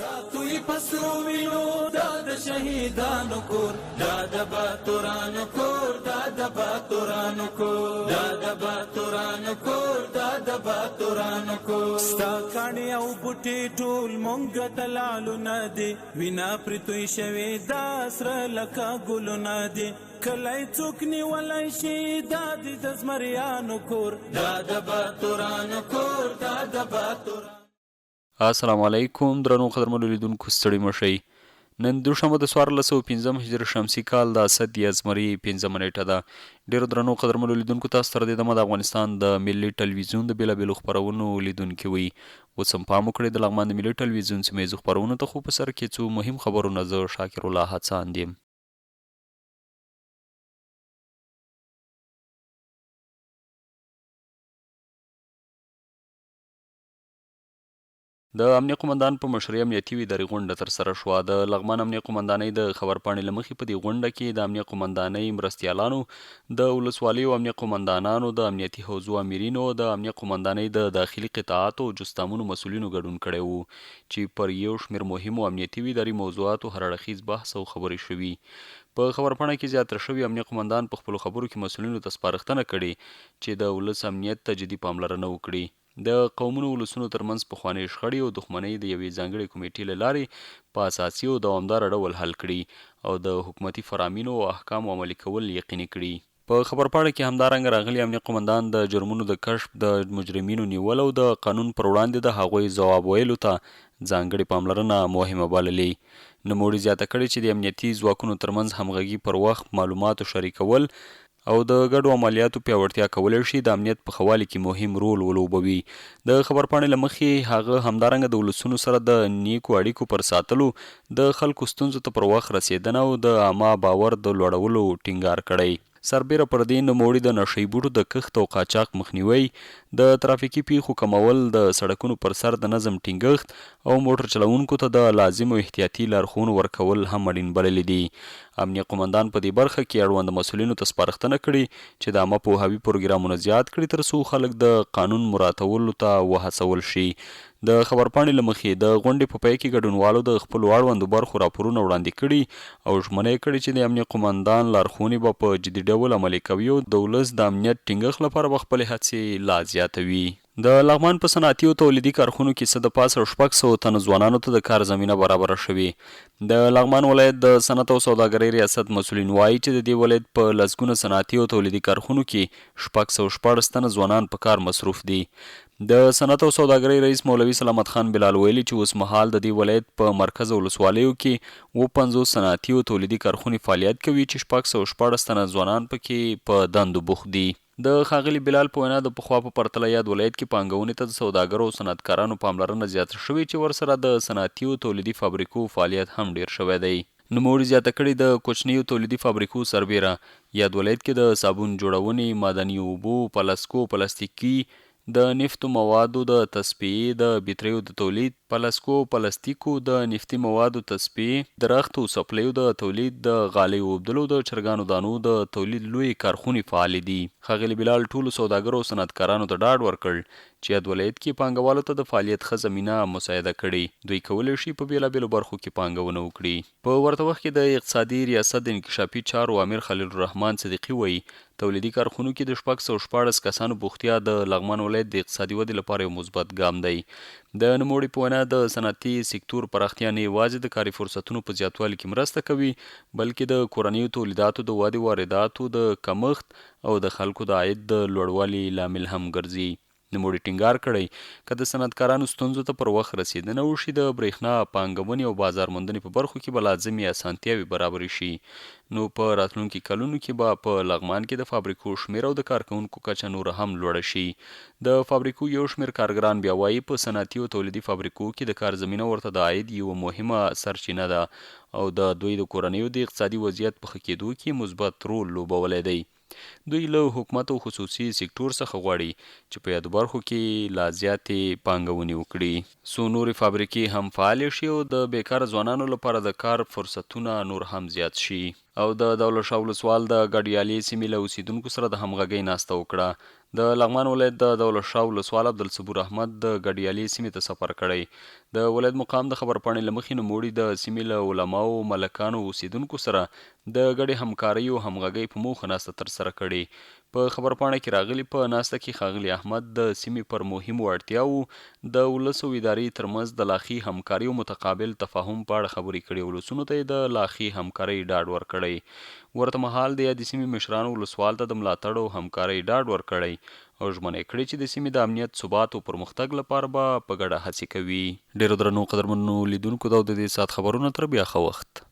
ساتوی پسرو وینو دا د شهیدانو کور، دا د باتورانو کور، دا د باتورانو کور، دا د باتورانو کور، دا د باتورانو کور. ستا کاڼي او بوټي ټول مونږ ته لالونه دي، وینا پرې توی شوې دا سره لکه ګلونه دي. کلی څوک نیولی شي دا د زمریانو کور، دا د باتورانو کور، دا د باتورانو. السلام علیکم درنو قدرمنو لیدونکو، ستړي مشئ. نن دوشنبه د 1415 هجري شمسي کال د اسد یا زمري 5مه نیټه ده. ډیرو درنو قدرمنو لیدونکو، تاسو تر دې دمه د افغانستان د ملي ټلویزیون د بیلابیلو خپرونو لیدونکي وئ. اوس هم پام وکړئ د لغمان د ملي ټلویزیون سیمه ییزو خپرونو ته. خو په سر کې څو مهم خبرونه، زه شاکر الله هڅاند یم. د امنیه قمندان په مشرۍ امنیتي اداري غونډه ترسره شوه. د لغمان امنیه قمندانۍ د خبرپاڼې له مخې په دې غونډه کې د امنیه قمندانۍ مرستیالانو، د ولسوالیو امنیه قمندانانو، د امنیتي حوزو امیرینو، د امنیه قمندانۍ د داخلي قطاعاتو او جستامونو مسؤلینو ګډون کړی و، چې پر یو شمېر مهمو امنیتي اداري موضوعاتو هر اړخیز بحث او خبرې شوي. په خبرپاڼه کې زیاتره شوي امنیه قمندان په خپلو خبرو کې مسؤلینو ته سپارښتنه کړې چې د ولس امنیت ته جدي پاملرنه وکړي. د قومونو ولسونو ترمنځ پخوانۍ شخړې او دښمنۍ د یوې ځانګړې کمیټې له لارې په اساسي او دوامداره ډول حل کړي او د حکومتي فرامینو او احکامو عملي کول یقیني کړي. په خبرپاڼه کې همدارنګه راغلي امنیه قمندان د جرمونو د کشف، د مجرمینو نیول او د قانون پر وړاندې د هغوی ځواب ویلو ته ځانګړې پاملرنه مهمه بللې. نوموړي زیاته کړې چې د امنیتي ځواکونو ترمنځ همغږي، پر وخت معلوماتو شریکول او د ګډو عملیاتو پیاوړتیا کولی شي د امنیت په ښه والي کې مهم رول ولوبوي. د خبرپاڼې له مخې هغه همدارنګه د ولسونو سره د نیکو اړیکو پر ساتلو، د خلکو ستونزو ته پر وخت رسېدنه او د عامه باور د لوړولو ټینګار کړی. سربیره پر دې نوموړي د نشهیي بوټو د کښت او قاچاق مخنیوی، د ترافیکي پیښو کمول، د سړکونو پر سر د نظم ټینګښت او موټر چلوونکو ته د لازمو احتیاطي لارښوونو ورکول هم اړین بللي دي. امنیه قمندان په دې برخه کې اړوند مسؤلینو ته سپارښتنه کړې چې د عامه پوهاوي پروګرامونه زیات کړي ترڅو خلک د قانون مراعاتولو ته وهڅول شي. د خبرپاڼې له مخې د غونډې په پای کې ګډونوالو د خپلو اړوندو برخو راپورونه وړاندې کړي او ژمنه یې کړې چې د امنیه قمندان لارښوونې به په جدي ډول عملي کوي او د ولس د امنیت ټینګښت لپاره به خپلې هڅې لا زیاتوي. د لغمان په صنعتي او تولیدي کارخونو کې څه د پاسه 600 تنو ځوانانو ته د کار زمینه برابره شوې. د لغمان ولایت د صنعت او سوداګرۍ ریاست مسؤلین وایي چې د دې ولایت په لسګونه صنعتي او تولیدي کارخونو کې 614 تنه ځوانان په کار مصروف دي. د صنعت او سوداګرۍ رئیس مولوي سلامت خان بلال ویلي چې اوس مهال د دې ولایت په مرکز ولسوالیو کې 50 صنعتي او تولیدي کارخونې فعالیت کوي چې 614 تنه ځوانان پکې په دندو بوخت دي. د ښاغلي بلال په وینا د پخوا په پرتله یاد ولایت کې پانګونې ته د سوداګرو او صنعتکارانو پاملرنه زیاته شوې چې ورسره د صنعتي او تولیدي فابریکو فعالیت هم ډیر شوی دی. نوموړي زیاته کړې د کوچنیو تولیدي فابریکو سربیره یاد ولایت کې د صابون جوړونې، معدني اوبو، پلاسکو، پلاستیکي، د نفتو موادو د تصفیې، د بیټریو د تولید، پلاسکو، پلاستیکو، د نفتي موادو تصفیې، درختو سپلیو د تولید، د غالیو اوبدلو، د چرګانو دانو د تولید لوی کارخونې فعالې دي. ښاغلي بلال ټولو سوداګرو او صنعتکارانو ته ډاډ ورکړ چې یاد ولایت کې پانګوالو ته د فعالیت ښه زمینه مساعده کړي. دوی کولی شي په بیلابیلو برخو کې پانګونه وکړي. په ورته وخت کې د اقتصادي ریاست د انکشافي چارو امیر خلیل الرحمن صدیقي وایي تولیدي کارخونو کې د 614 کسانو بوختیا د لغمان ولایت د اقتصادي ودې لپاره یو مثبت ګام دی. د نوموړي په وینا د صنعتي سکتور پراختیا نه یوازې د کاري فرصتونو په زیاتوالي کې مرسته کوي، بلکې د کورنیو تولیداتو د ودې، وارداتو د کمښت او د خلکو د عاید د لوړوالي لامل هم ګرځي. نوموړي ټینګار کړی که د صنعتکارانو ستونزو ته پر وخت رسېدنه وشي، د برېښنا، پانګونې او بازار موندنې په برخو کې به لازمي اسانتیاوې برابرې شي. نو په راتلونکي کلونو کې به په لغمان کې د فابریکو شمېر او د کارکوونکو کچه نور هم لوړه شي. د فابریکو یو شمېر کارګران بیا وایي په صنعتي او تولیدي فابریکو کې د کار زمینه ورته د عاید یوه مهمه سرچینه ده او د دوی د کورنیو د اقتصادي وضعیت په ښه کېدو کې مثبت رول لوبولی دی. دوی له حکومت او خصوصي سکتور څخه غواړي چې په یادو برخو کې لا زیاتې پانګونې وکړي، څو نورې فابریکې هم فعالې شي او د بیکاره ځوانانو لپاره د کار فرصتونه نور هم زیات شي. او د دولت شاه ولسوال د ګډیالې سیمې له اوسیدونکو سره د همغږۍ ناسته وکړه. د لغمان ولایت د دولت شاه ولسوال عبدالصبور احمد د ګډیالي سیمې ته سفر کړی. د ولایت مقام د خبرپاڼې له مخې نوموړي د سیمې له علماو، ملکانو او اوسیدونکو سره د ګډې همکارۍ او همغږۍ په موخه ناسته ترسره کړې. په خبرپاڼه کې راغلي په ناسته کې ښاغلي احمد د سیمې پر مهمو اړتیاوو د ولس او ادارې ترمنځ د لاښي همکارۍ او متقابل تفاهم په اړه خبرې کړې. ولسونو ته یې د لاښي همکارۍ ډاډ ورکړی. ورته مهال د یادې سیمې مشرانو ولسوال ته د ملاتړ او همکارۍ ډاډ ورکړی او ژمنه یې کړې چې د سیمې د امنیت، ثبات او پرمختګ لپاره به په ګډه هڅې کوي. ډېرو درنو قدرمنو لیدونکو دا د دې ساعت خبرونه تر بیا ښه وخت.